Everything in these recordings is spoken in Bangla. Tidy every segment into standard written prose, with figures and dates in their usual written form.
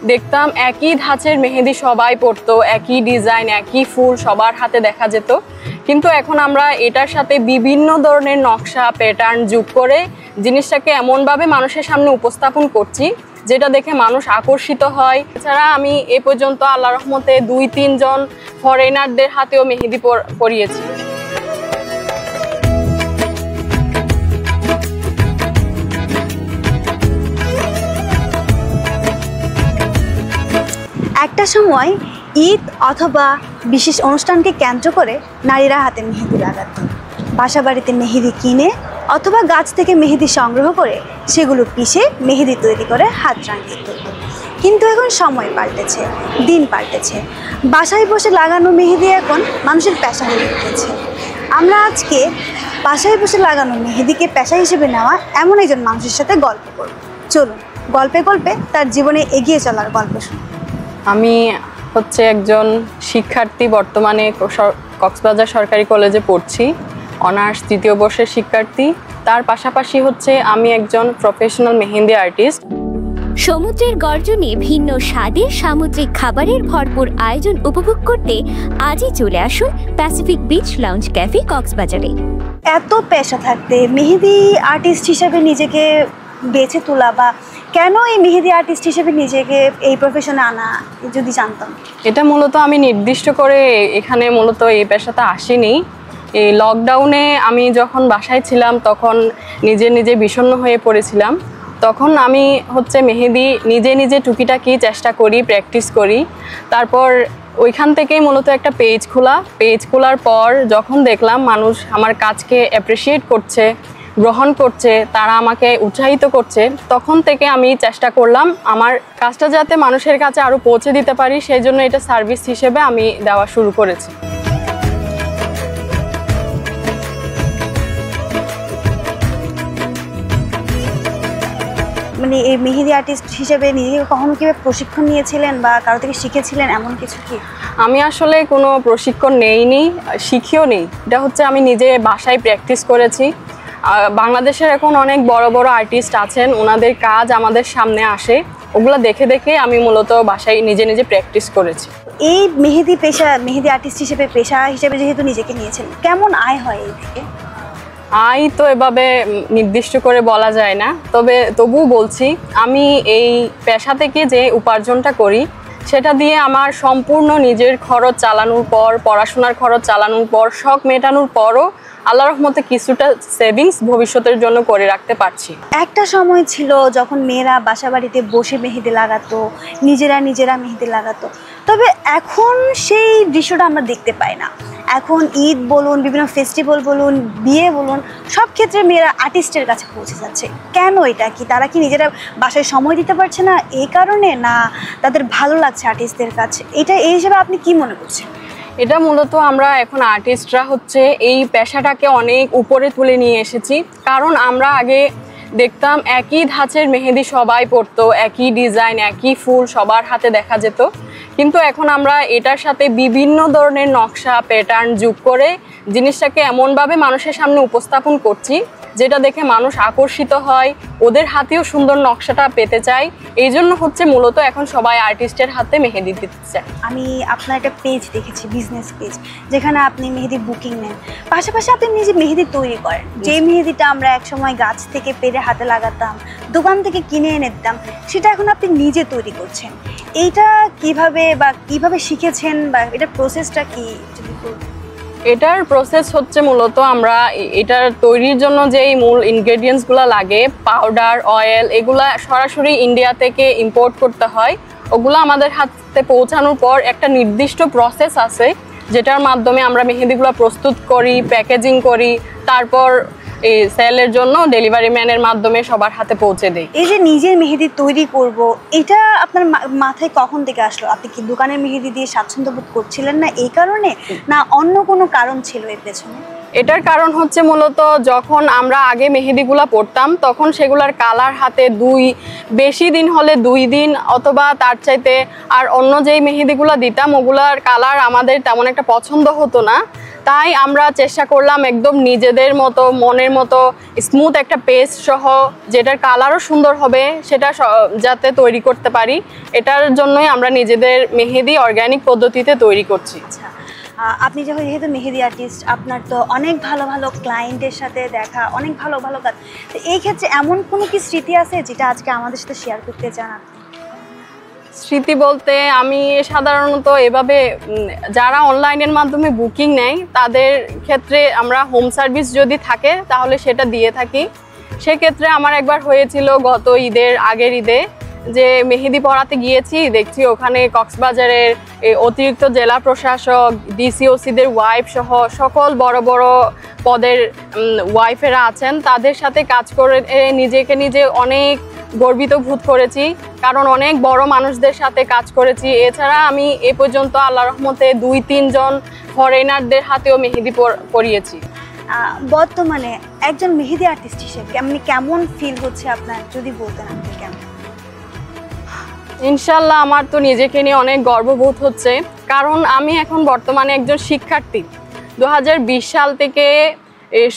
দেখতাম একই ধাঁচের মেহেদি সবাই পরতো, একই ডিজাইন, একই ফুল সবার হাতে দেখা যেত। কিন্তু এখন আমরা এটার সাথে বিভিন্ন ধরনের নকশা প্যাটার্ন যোগ করে জিনিসটাকে এমনভাবে মানুষের সামনে উপস্থাপন করছি যেটা দেখে মানুষ আকর্ষিত হয়। এছাড়া আমি এ পর্যন্ত আল্লাহর রহমতে 2-3 জন ফরেনারদের হাতেও মেহেদি পরিয়েছি। একটা সময় ঈদ অথবা বিশেষ অনুষ্ঠানকে কেন্দ্র করে নারীরা হাতে মেহেদি লাগাত। বাসা বাড়িতে মেহেদি কিনে অথবা গাছ থেকে মেহেদি সংগ্রহ করে সেগুলো পিষে মেহেদি তৈরি করে হাত রাঙিয়ে তুলত। কিন্তু এখন সময় পাল্টেছে, দিন পাল্টেছে, বাসায় বসে লাগানো মেহেদি এখন মানুষের পেশা হয়ে উঠেছে। আমরা আজকে বাসায় বসে লাগানো মেহেদিকে পেশা হিসেবে নেওয়া এমন একজন মানুষের সাথে গল্প করব। চলুন গল্পে গল্পে তার জীবনে এগিয়ে চলার গল্প শুনি। আমি হচ্ছে একজন শিক্ষার্থী, বর্তমানে কক্সবাজার সরকারি কলেজে পড়ছি, অনার্স 3য় বর্ষের শিক্ষার্থী। তার পাশাপাশি হচ্ছে আমি একজন প্রফেশনাল মেহেন্দি আর্টিস্ট। সমুদ্রের গর্জনে ভিন্ন স্বাদের সামুদ্রিক খাবারের ভরপুর আয়োজন উপভোগ করতে আজই চলে আসুন প্যাসিফিক বিচ লাউঞ্জ ক্যাফে কক্সবাজারে। এত পেশা থাকতে মেহেদি আর্টিস্ট হিসেবে নিজেকে বেছে তোলা বা কেন এই মেহেদি আর্টিস্ট হিসেবে নিজেকে এই প্রফেশনে আনা যদি জানতাম। এটা মূলত আমি নির্দিষ্ট করে এখানে মূলত এই পেশাতে আসিনি। এই লকডাউনে আমি যখন বাসায় ছিলাম তখন নিজে বিষণ্ণ হয়ে পড়েছিলাম। তখন আমি হচ্ছে মেহেদি নিজে টুকিটাকি চেষ্টা করি, প্র্যাকটিস করি। তারপর ওইখান থেকেই মূলত একটা পেজ খোলার পর যখন দেখলাম মানুষ আমার কাজকে অ্যাপ্রিসিয়েট করছে, গ্রহণ করছে, তারা আমাকে উৎসাহিত করছে, তখন থেকে আমি চেষ্টা করলাম আমার কাজটা যাতে মানুষের কাছে আরও পৌঁছে দিতে পারি, সেই জন্য এটা সার্ভিস হিসেবে আমি দেওয়া শুরু করেছি। মানে এই মেহেদি আর্টিস্ট হিসেবে নিজেকে কখনো কীভাবে প্রশিক্ষণ নিয়েছিলেন বা কারো থেকে শিখেছিলেন এমন কিছু কি? আমি আসলে কোনো প্রশিক্ষণ নেইনি, শিখিও নেই। এটা হচ্ছে আমি নিজে বাসায় প্র্যাকটিস করেছি। বাংলাদেশের এখন অনেক বড় আর্টিস্ট আছেন, ওনাদের কাজ আমাদের সামনে আসে, ওগুলো দেখে আমি মূলত বাসায় নিজে প্র্যাকটিস করেছি। এই মেহেদি আর্টিস্ট হিসেবে পেশা হিসেবে যেহেতু নিজেকে নিয়েছেন, কেমন আয় হয় এই থেকে? আয় তো এভাবে নির্দিষ্ট করে বলা যায় না, তবুও বলছি আমি এই পেশা থেকে যে উপার্জনটা করি সেটা দিয়ে আমার সম্পূর্ণ নিজের খরচ চালানোর পর, পড়াশোনার খরচ চালানোর পর, শখ মেটানোর পরও আল্লাহর রহমতে কিছুটা সেভিংস ভবিষ্যতের জন্য করে রাখতে পারছি। একটা সময় ছিল যখন মেয়েরা বাসা বাড়িতে বসে মেহেদি লাগাতো, নিজেরা মেহেদি লাগাতো, তবে এখন সেই দৃশ্যটা আমরা দেখতে পাই না। এখন ঈদ বলুন, বিভিন্ন ফেস্টিভ্যাল বলুন, বিয়ে বলুন, সব ক্ষেত্রে মেয়েরা আর্টিস্টের কাছে পৌঁছে যাচ্ছে। কেন এটা কি? তারা কি নিজেরা বাসায় সময় দিতে পারছে না এই কারণে, না তাদের ভালো লাগছে আর্টিস্টদের কাছে? এই হিসেবে আপনি কি মনে করছেন? এটা মূলত আমরা এখন আর্টিস্টরা হচ্ছে এই পেশাটাকে অনেক উপরে তুলে নিয়ে এসেছি। কারণ আমরা আগে দেখতাম একই ধাঁচের মেহেদি সবাই পরতো, একই ডিজাইন, একই ফুল সবার হাতে দেখা যেত। কিন্তু এখন আমরা এটার সাথে বিভিন্ন ধরনের নকশা প্যাটার্ন যোগ করে জিনিসটাকে এমনভাবে মানুষের সামনে উপস্থাপন করছি যেটা দেখে মানুষ আকর্ষিত হয়, ওদের হাতেও সুন্দর নকশাটা পেতে চায়। এই জন্য হচ্ছে মূলত এখন সবাই আর্টিস্টের হাতে মেহেদি দিতে চায়। আমি আপনার একটা পেজ দেখেছি, বিজনেস পেজ, যেখানে আপনি মেহেদি বুকিং নেন, পাশাপাশি আপনি নিজে মেহেদি তৈরি করেন। যে মেহেদিটা আমরা একসময় গাছ থেকে পেরে হাতে লাগাতাম, দোকান থেকে কিনে এনে দিতাম, সেটা এখন আপনি নিজে তৈরি করছেন। এইটা কিভাবে শিখেছেন বা এটার প্রসেসটা কি? এটার প্রসেস হচ্ছে মূলত আমরা এটার তৈরির জন্য যেই মূল ইনগ্রেডিয়েন্টসগুলো লাগে, পাউডার, অয়েল, এগুলা সরাসরি ইন্ডিয়া থেকে ইম্পোর্ট করতে হয়। ওগুলো আমাদের হাতে পৌঁছানোর পর একটা নির্দিষ্ট প্রসেস আছে যেটার মাধ্যমে আমরা মেহেদিগুলো প্রস্তুত করি, প্যাকেজিং করি, তারপর এই সেলের জন্য ডেলিভারি ম্যানের মাধ্যমে সবার হাতে পৌঁছে দেই। এই যে নিজের মেহেদি তৈরি করব, এটা আপনার মাথায় কখন থেকে আসলো? আপনি কি দোকানের মেহেদি দিয়ে স্বাচ্ছন্দ্য বোধ করছিলেন না এই কারণে, না অন্য কোনো কারণ ছিল এর পেছনে? এটার কারণ হচ্ছে মূলত যখন আমরা আগে মেহেদিগুলো পরতাম তখন সেগুলার কালার হাতে বেশি দিন হলে 2 দিন অথবা তার চাইতে আর অন্য যেই মেহেদিগুলো দিতাম ওগুলার কালার আমাদের তেমন একটা পছন্দ হতো না। তাই আমরা চেষ্টা করলাম একদম নিজেদের মতো মনের মতো স্মুথ একটা পেস্ট সহ, যেটার কালারও সুন্দর হবে সেটা যাতে তৈরি করতে পারি। এটার জন্যই আমরা নিজেদের মেহেদি অর্গানিক পদ্ধতিতে তৈরি করছি। আচ্ছা, আপনি যেহেতু মেহেদি আর্টিস্ট, আপনার তো অনেক ভালো ভালো ক্লায়েন্টের সাথে দেখা, অনেক ভালো ভালো কাজ। তো এই ক্ষেত্রে এমন কোনো কি স্মৃতি আছে যেটা আজকে আমাদের সাথে শেয়ার করতে চান আপনি? স্মৃতি বলতে আমি সাধারণত এভাবে যারা অনলাইনের মাধ্যমে বুকিং নেয় তাদের ক্ষেত্রে আমরা হোম সার্ভিস যদি থাকে তাহলে সেটা দিয়ে থাকি। সেক্ষেত্রে আমার একবার হয়েছিল গত আগের ঈদে, যে মেহেদি পড়াতে গিয়েছি, দেখছি ওখানে কক্সবাজারের অতিরিক্ত জেলা প্রশাসক, ডিসিওসিদের ওয়াইফ সহ সকল বড় বড় পদের ওয়াইফেরা আছেন। তাদের সাথে কাজ করে নিজে অনেক গর্বিত বোধ করেছি, কারণ অনেক বড় মানুষদের সাথে কাজ করেছি। এছাড়া আমি এ পর্যন্ত আল্লাহর রহমতে 2-3 জন ফরেনারদের হাতেও মেহেদি পরিয়েছি। বর্তমানে একজন মেহেদি আর্টিস্ট হিসেবে আপনি কেমন ফিল হচ্ছে আপনার, যদি বলতেন আপনি কেমন? ইনশাল্লাহ আমার তো নিজেকে নিয়ে অনেক গর্ববোধ হচ্ছে, কারণ আমি এখন বর্তমানে একজন শিক্ষার্থী। 2020 সাল থেকে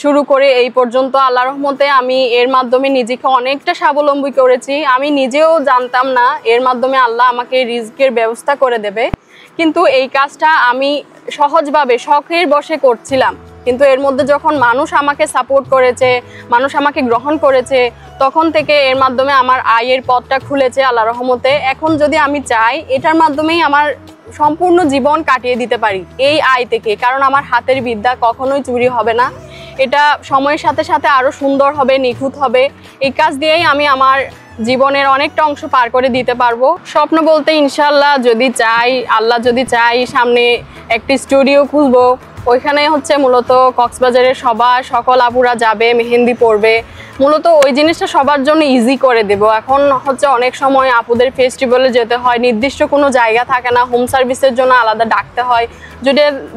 শুরু করে এই পর্যন্ত আল্লাহর রহমতে আমি এর মাধ্যমে নিজেকে অনেকটা স্বাবলম্বী করেছি। আমি নিজেও জানতাম না এর মাধ্যমে আল্লাহ আমাকে রিজকের ব্যবস্থা করে দেবে, কিন্তু এই কাজটা আমি সহজভাবে শখের বশে করছিলাম। কিন্তু এর মধ্যে যখন মানুষ আমাকে সাপোর্ট করেছে, মানুষ আমাকে গ্রহণ করেছে, তখন থেকে এর মাধ্যমে আমার আয়ের পথটা খুলেছে আল্লাহর রহমতে। এখন যদি আমি চাই, এটার মাধ্যমেই আমার সম্পূর্ণ জীবন কাটিয়ে দিতে পারি এই আয় থেকে, কারণ আমার হাতের বিদ্যা কখনোই চুরি হবে না। এটা সময়ের সাথে সাথে আরও সুন্দর হবে, নিখুঁত হবে। এই কাজ দিয়েই আমি আমার জীবনের অনেকটা অংশ পার করে দিতে পারবো। স্বপ্ন বলতে ইনশাল্লাহ যদি চাই, আল্লাহ যদি চাই, সামনে একটি স্টুডিও খুলবো। ওইখানে হচ্ছে মূলত কক্সবাজারের সকল আপুরা যাবে, মেহেন্দি পরবে। মূলত ওই জিনিসটা সবার জন্য ইজি করে দেব। এখন হচ্ছে অনেক সময় আপুদের ফেস্টিভ্যালে যেতে হয়, নির্দিষ্ট কোনো জায়গা থাকে না, হোম সার্ভিসের জন্য আলাদা ডাকতে হয়।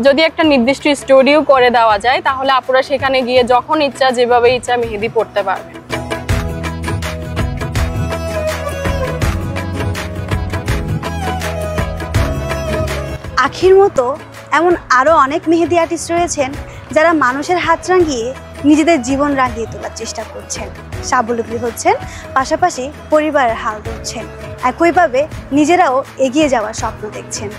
যদি একটা নির্দিষ্ট স্টুডিও করে দেওয়া যায় তাহলে আপুরা সেখানে গিয়ে যখন ইচ্ছা, যেভাবে ইচ্ছা মেহেদি পরতে পারবে। আখির মতো এমন আরও অনেক মেহেদি আর্টিস্ট রয়েছেন যারা মানুষের হাত রাঙিয়ে নিজেদের জীবন রাঙিয়ে তোলার চেষ্টা করছেন, স্বাবলম্বী হচ্ছেন, পাশাপাশি পরিবারের হাল ধরছেন, একইভাবে নিজেরাও এগিয়ে যাওয়ার স্বপ্ন দেখছেন।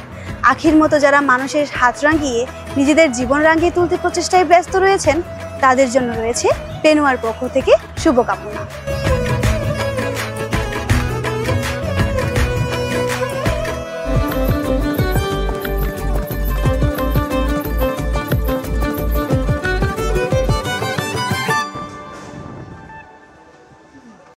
আখির মতো যারা মানুষের হাত রাঙিয়ে নিজেদের জীবন রাঙিয়ে তুলতে প্রচেষ্টায় ব্যস্ত রয়েছেন, তাদের জন্য রয়েছে পেনুয়ার পক্ষ থেকে শুভকামনা।